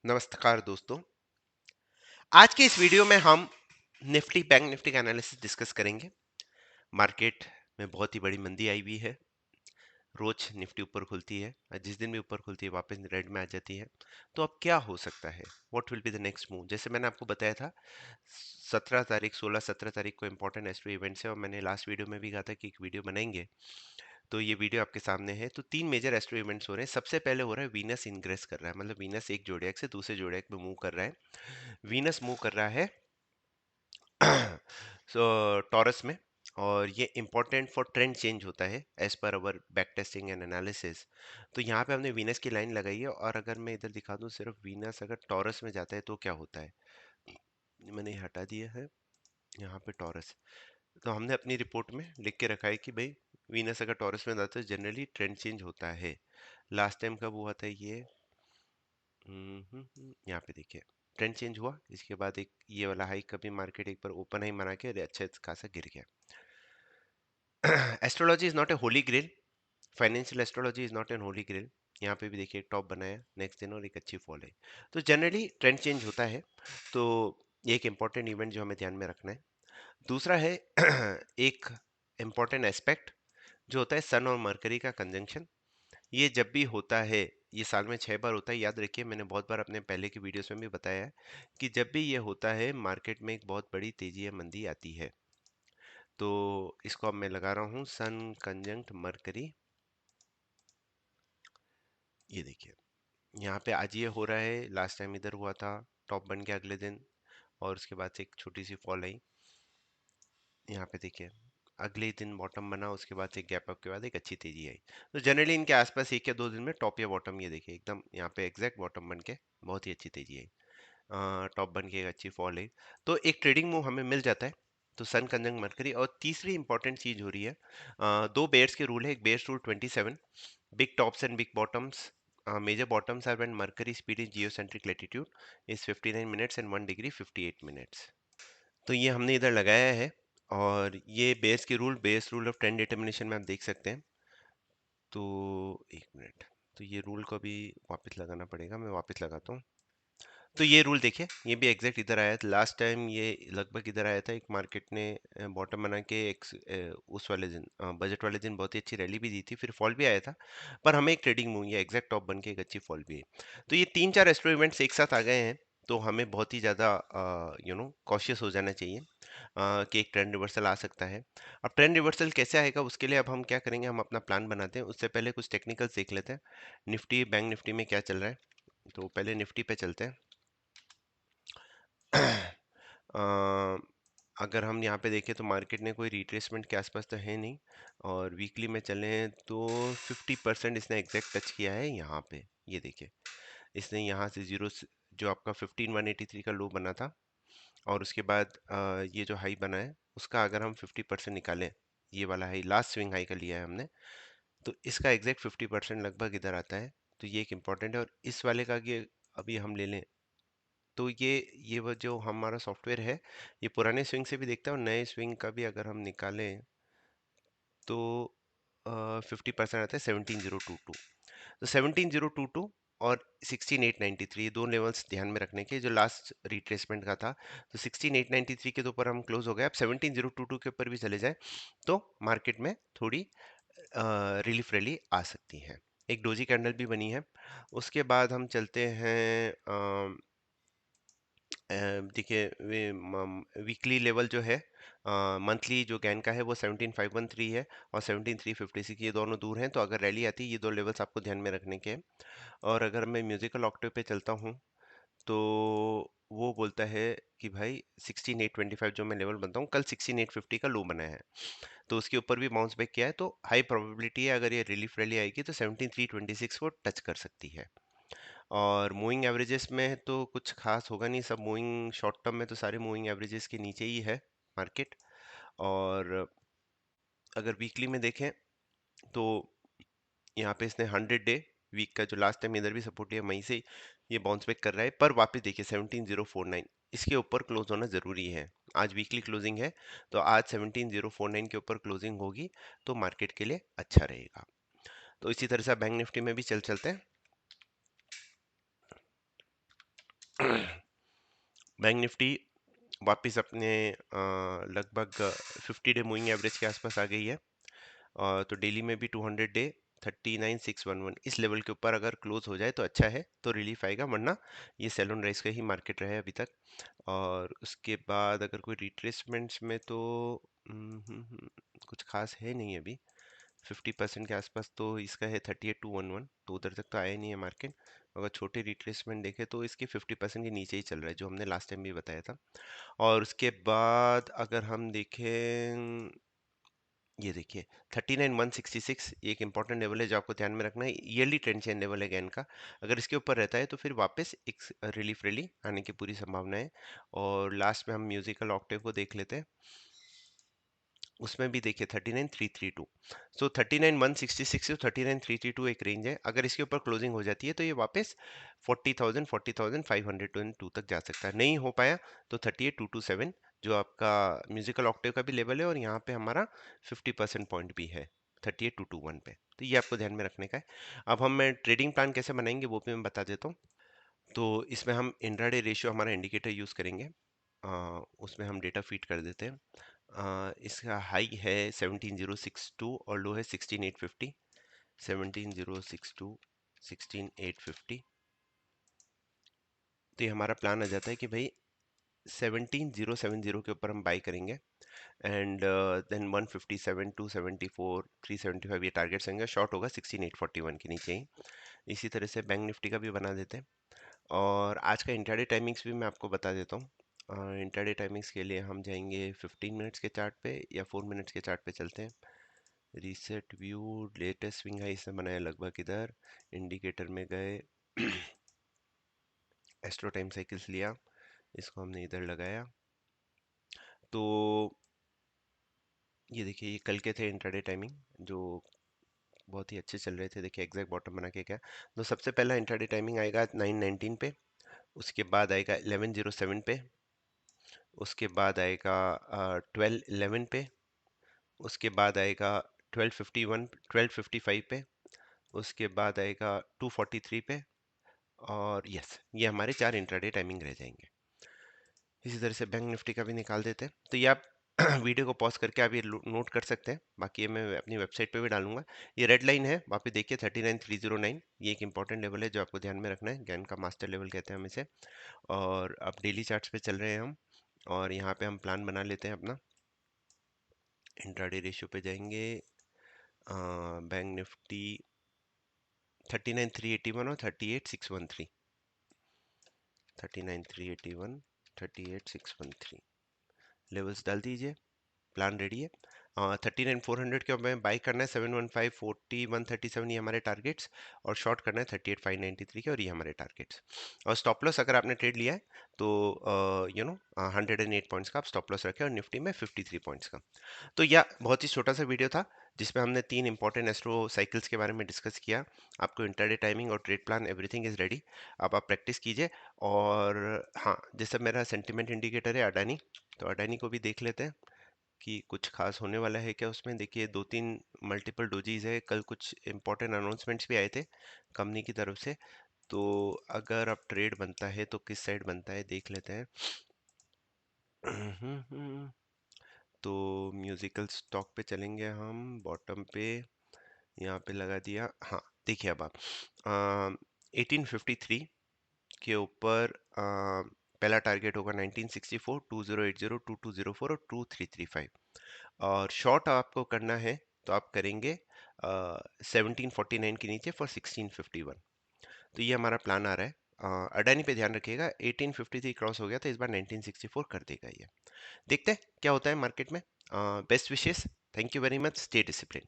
नमस्कार दोस्तों। आज के इस वीडियो में हम निफ्टी बैंक निफ्टी का एनालिसिस डिस्कस करेंगे। मार्केट में बहुत ही बड़ी मंदी आई हुई है। रोज निफ्टी ऊपर खुलती है और जिस दिन भी ऊपर खुलती है वापस रेड में आ जाती है। तो अब क्या हो सकता है? What will be the next move? जैसे मैंने आपको बताया था 17 तारीख 16 17 तारीख को इंपॉर्टेंट एस्ट्रो इवेंट्स है और मैंने लास्ट वीडियो में भी कहा था कि एक वीडियो बनाएंगे। तो ये वीडियो आपके सामने है। तो तीन मेजर एस्ट्रो इवेंट्स हो रहे हैं। सबसे पहले हो रहा है वीनस इंग्रेस कर रहा है, मतलब वीनस एक जोडिएक से दूसरे जोडिएक में मूव कर रहा है। वीनस मूव कर रहा है सो टॉरस में, और ये इंपॉर्टेंट फॉर ट्रेंड चेंज होता है as per our back testing and analysis. तो यहाँ पे हमने वीनस की लाइन लगाई है, और अगर मैं इधर दिखा दूँ सिर्फ वीनस अगर टॉरस में जाता है तो क्या होता है, मैंने ये हटा दिया है। यहाँ पे टॉरस, तो हमने अपनी रिपोर्ट में लिख के रखा है कि भाई वीनस अगर टॉरस में जाता है जनरली ट्रेंड चेंज होता है। लास्ट टाइम कब हुआ था ये? यहाँ पे देखिए ट्रेंड चेंज हुआ, इसके बाद एक ये वाला हाई कभी मार्केट एक बार ओपन हाई बना के अच्छा खासा गिर गया। Astrology is not a holy grail, financial astrology is not an holy grail. यहाँ पे भी देखिए टॉप बनाया नेक्स्ट दिन और एक अच्छी फॉल है। तो जनरली ट्रेंड चेंज होता है। तो ये एक इंपॉर्टेंट इवेंट जो हमें ध्यान में रखना है। दूसरा है एक इम्पॉर्टेंट एस्पेक्ट जो होता है सन और मरकरी का कंजंक्शन। ये जब भी होता है, ये साल में 6 बार होता है। याद रखिए मैंने बहुत बार अपने पहले की वीडियोस में भी बताया है कि जब भी ये होता है मार्केट में एक बहुत बड़ी तेजी या मंदी आती है। तो इसको अब मैं लगा रहा हूँ सन कंजंक्ट मरकरी। ये देखिए यहाँ पे आज ये हो रहा है, लास्ट टाइम इधर हुआ था, टॉप बन गया अगले दिन और उसके बाद से एक छोटी सी फॉल आई। यहाँ पे देखिए अगले ही दिन बॉटम बना, उसके बाद से गैप अप के बाद एक अच्छी तेजी आई। तो जनरली इनके आसपास 1 या 2 दिन में टॉप या बॉटम, ये देखिए एकदम यहाँ पे एग्जैक्ट बॉटम बन के बहुत ही अच्छी तेजी आई। टॉप बन के एक अच्छी फॉल आई, तो एक ट्रेडिंग मूव हमें मिल जाता है। तो सन कंजंक्ट मरकरी। और तीसरी इंपॉर्टेंट चीज हो रही है, दो बेयर्स के रूल है। एक bears rule 27, big tops and big bottoms, major bottoms are when Mercury speed in geocentric latitude is 59 minutes and 1 degree 58 minutes. तो ये हमने इधर लगाया है, और ये बेस के rule, base rule of trend determination में आप देख सकते हैं। तो एक मिनट, तो ये रूल को भी वापस लगाना पड़ेगा, मैं वापस लगाता हूँ। तो ये रूल देखिए, ये भी एग्जैक्ट इधर आया था लास्ट टाइम, ये लगभग इधर आया था। एक मार्केट ने बॉटम बना के एक उस वाले दिन, बजट वाले दिन बहुत ही अच्छी रैली भी दी थी, फिर फॉल भी आया था। पर हमें एक ट्रेडिंग मूव, ये एग्जैक्ट टॉप बन के एक अच्छी फॉल भी है। तो ये तीन चार एस्ट्रो इवेंट्स एक साथ आ गए हैं, तो हमें बहुत ही ज़्यादा कॉशियस हो जाना चाहिए कि एक ट्रेंड रिवर्सल आ सकता है। अब ट्रेंड रिवर्सल कैसे आएगा उसके लिए अब हम क्या करेंगे, हम अपना प्लान बनाते हैं। उससे पहले कुछ टेक्निकल्स देख लेते हैं। निफ्टी बैंक निफ्टी में क्या चल रहा है, तो पहले निफ्टी पे चलते हैं। अ, अगर हम यहाँ पे देखें तो मार्केट ने कोई रिट्रेसमेंट के आसपास तो है नहीं, और वीकली में चले हैं तो 50% इसने एग्जैक्ट टच किया है यहाँ पे। ये देखिए इसने यहाँ से जीरो जो आपका 15183 का लो बना था, और उसके बाद ये जो हाई बना है उसका अगर हम 50% निकालें, ये वाला हाई लास्ट स्विंग हाई का लिया है हमने, तो इसका एग्जैक्ट 50% लगभग इधर आता है। तो ये एक इम्पॉर्टेंट है। और इस वाले का कि अभी हम ले लें, तो ये वो जो हमारा सॉफ्टवेयर है, ये पुराने स्विंग से भी देखता है और नए स्विंग का भी अगर हम निकालें तो 50% आता है 17022। तो 17022 और 16893, ये दो लेवल्स ध्यान में रखने के, जो लास्ट रिट्रेसमेंट का था। तो 16893 के ऊपर हम क्लोज हो गए। अब 17022 के ऊपर भी चले जाए तो मार्केट में थोड़ी रिलीफ रैली आ सकती है। एक डोजी कैंडल भी बनी है। उसके बाद हम चलते हैं, देखिए वीकली लेवल जो है, मंथली जो गैन का है वो 17513 है और 17356, ये दोनों दूर हैं। तो अगर रैली आती है ये दो लेवल्स आपको ध्यान में रखने के हैं। और अगर मैं म्यूजिकल ऑक्टेव पे चलता हूँ तो वो बोलता है कि भाई 16825 जो मैं लेवल बनता हूँ, कल 16850 का लो बनाया है, तो उसके ऊपर भी बाउंस बैक किया है। तो हाई प्रोबेबिलिटी है अगर ये रिलीफ रैली आएगी तो 17326 को टच कर सकती है। और मूविंग एवरेजेस में तो कुछ खास होगा नहीं, सब मूविंग शॉर्ट टर्म में तो सारे मूविंग एवरेजेस के नीचे ही है मार्केट। और अगर वीकली में देखें तो यहाँ पे इसने 100 डे वीक का जो लास्ट टाइम इधर भी सपोर्ट लिया, मई से ये बाउंस बैक कर रहा है। पर वापस देखिए 17049 इसके ऊपर क्लोज होना जरूरी है। आज वीकली क्लोजिंग है, तो आज 17049 के ऊपर क्लोजिंग होगी तो मार्केट के लिए अच्छा रहेगा। तो इसी तरह से बैंक निफ्टी में भी चलते हैं। बैंक निफ्टी वापस अपने लगभग 50 डे मूविंग एवरेज के आसपास आ गई है। तो डेली में भी 200 डे 39,611 इस लेवल के ऊपर अगर क्लोज हो जाए तो अच्छा है, तो रिलीफ आएगा, वरना ये सेल ऑन राइज का ही मार्केट रहा है अभी तक। और उसके बाद अगर कोई रिट्रेसमेंट्स में तो कुछ खास है नहीं अभी। 50% के आसपास तो इसका है 38,211, तो उधर तक तो आया नहीं है मार्केट। अगर छोटे रिट्रेसमेंट देखें तो इसके 50% के नीचे ही चल रहा है, जो हमने लास्ट टाइम भी बताया था। और उसके बाद अगर हम देखें, ये देखिए 39,166 ये एक इंपॉर्टेंट लेवल है जो आपको ध्यान में रखना है। ईयरली ट्रेंड चेन लेवल है गैन का। अगर इसके ऊपर रहता है तो फिर वापस एक रिलीफ रैली आने की पूरी संभावना है। और लास्ट में हम म्यूजिकल ऑक्टेव को देख लेते हैं। उसमें भी देखिए 39,332। सो 39,166 से 39,332 एक रेंज है। अगर इसके ऊपर क्लोजिंग हो जाती है तो ये वापस 40,000 40,502 तक जा सकता है। नहीं हो पाया तो 38,227 जो आपका म्यूजिकल ऑक्टेव का भी लेवल है, और यहाँ पे हमारा 50% पॉइंट भी है 38,221 पे। तो ये आपको ध्यान में रखने का है। अब हम ट्रेडिंग प्लान कैसे बनाएंगे वो भी मैं बता देता हूँ। तो इसमें हम इंट्राडे रेशियो हमारा इंडिकेटर यूज़ करेंगे। उसमें हम डेटा फीड कर देते हैं। इसका हाई है 17,062 और लो है 16,850। 17,062 16,850। तो ये हमारा प्लान आ जाता है कि भाई 17,070 के ऊपर हम बाई करेंगे, एंड देन 157 274 375 ये टारगेट्स होंगे। शॉर्ट होगा 16,841 के नीचे ही। इसी तरह से बैंक निफ्टी का भी बना देते हैं। और आज का इंट्राडे टाइमिंग्स भी मैं आपको बता देता हूँ। इंट्राडे टाइमिंग्स के लिए हम जाएंगे 15 मिनट्स के चार्ट पे या 4 मिनट्स के चार्ट पे चलते हैं। Reset view latest swing high इसने बनाया लगभग इधर। इंडिकेटर में गए, एस्ट्रो टाइम साइकिल्स लिया, इसको हमने इधर लगाया। तो ये देखिए ये कल के थे इंट्राडे टाइमिंग जो बहुत ही अच्छे चल रहे थे। देखिए एग्जैक्ट बॉटम बना के क्या। तो सबसे पहला इंट्राडे टाइमिंग आएगा 9:19 पे, उसके बाद आएगा 11:07 पे, उसके बाद आएगा 12:11 पे, उसके बाद आएगा 12:51 12:55 पे, उसके बाद आएगा 2:43 पे। और यस, ये हमारे 4 इंट्राडे टाइमिंग रह जाएंगे। इसी तरह से बैंक निफ्टी का भी निकाल देते हैं। तो ये आप वीडियो को पॉज करके आप ये नोट कर सकते हैं, बाकी ये मैं अपनी वेबसाइट पे भी डालूंगा। ये रेड लाइन है वहाँ पे देखिए 39,309, ये एक इंपॉर्टेंट लेवल है जो आपको ध्यान में रखना है। गैन का मास्टर लेवल कहते हैं हम इसे। और अब डेली चार्ट्स पे चल रहे हैं हम, और यहाँ पे हम प्लान बना लेते हैं अपना। इंट्राडे रेशियो पे जाएंगे। बैंक निफ्टी 39,381 और 38,613। 39,381 38,613 लेवल्स डाल दीजिए। प्लान रेडी है। 39,400 के हमें बाई करना है। 715 40 137 ये हमारे टारगेट्स, और शॉर्ट करना है 38,593 के, और ये हमारे टारगेट्स। और स्टॉप लॉस अगर आपने ट्रेड लिया है तो 108 पॉइंट्स का आप स्टॉप लॉस रखें, और निफ्टी में 53 पॉइंट्स का। तो यह बहुत ही छोटा सा वीडियो था जिसमें हमने 3 इंपॉर्टेंट एस्ट्रो साइकिल्स के बारे में डिस्कस किया। आपको इंटरडे टाइमिंग और trade plan everything is ready. अब आप प्रैक्टिस कीजिए। और हाँ, जैसे मेरा सेंटिमेंट इंडिकेटर है अडानी, तो अडानी को भी देख लेते हैं कि कुछ खास होने वाला है क्या उसमें। देखिए 2-3 मल्टीपल डोजीज है। कल कुछ इंपॉर्टेंट अनाउंसमेंट्स भी आए थे कंपनी की तरफ से। तो अगर अब ट्रेड बनता है तो किस साइड बनता है देख लेते हैं। तो म्यूजिकल स्टॉक पे चलेंगे हम, बॉटम पे यहाँ पे लगा दिया। हाँ देखिए अब आप 1853 के ऊपर पहला टारगेट होगा 1964 2080 2204 और 2335। और शॉर्ट आपको करना है तो आप करेंगे 1749 के नीचे फॉर 1651। तो ये हमारा प्लान आ रहा है। अडानी पे ध्यान रखिएगा, 1853 क्रॉस हो गया तो इस बार 1964 कर देगा ये। देखते हैं क्या होता है मार्केट में। Best wishes, thank you very much, stay discipline.